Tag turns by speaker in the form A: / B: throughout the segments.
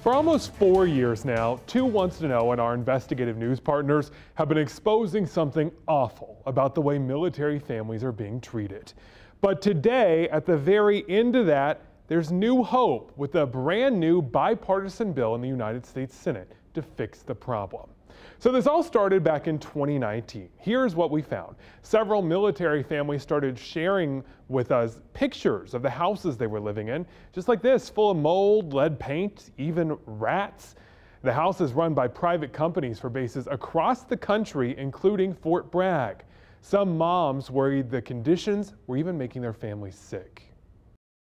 A: For almost 4 years now, 2 Wants to Know and our investigative news partners have been exposing something awful about the way military families are being treated. But today, at the very end of that, there's new hope with a brand new bipartisan bill in the United States Senate to fix the problem. So this all started back in 2019. Here's what we found. Several military families started sharing with us pictures of the houses they were living in, just like this, full of mold, lead paint, even rats. The house is run by private companies for bases across the country, including Fort Bragg. Some moms worried the conditions were even making their families sick.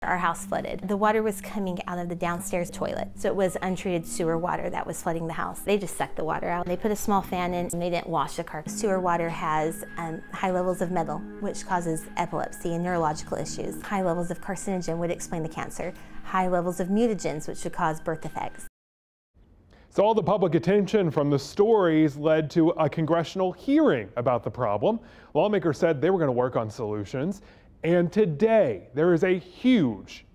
B: Our house flooded. The water was coming out of the downstairs toilet, so it was untreated sewer water that was flooding the house. They just sucked the water out. They put a small fan in and they didn't wash the car. Sewer water has high levels of metal, which causes epilepsy and neurological issues. High levels of carcinogen would explain the cancer. High levels of mutagens, which would cause birth defects.
A: So all the public attention from the stories led to a congressional hearing about the problem. Lawmakers said they were going to work on solutions. And today, there is a huge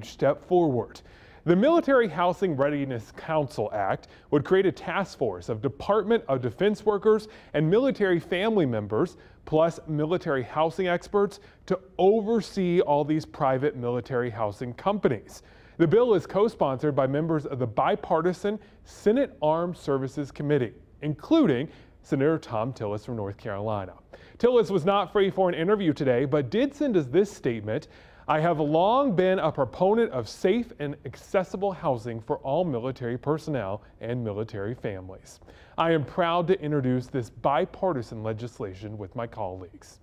A: step forward. The Military Housing Readiness Council Act would create a task force of Department of Defense workers and military family members, plus military housing experts, to oversee all these private military housing companies. The bill is co-sponsored by members of the bipartisan Senate Armed Services Committee, including Senator Thom Tillis from North Carolina. Tillis was not free for an interview today, but did send us this statement. I have long been a proponent of safe and accessible housing for all military personnel and military families. I am proud to introduce this bipartisan legislation with my colleagues.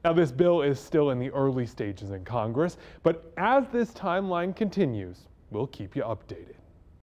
A: Now, this bill is still in the early stages in Congress, but as this timeline continues, we'll keep you updated.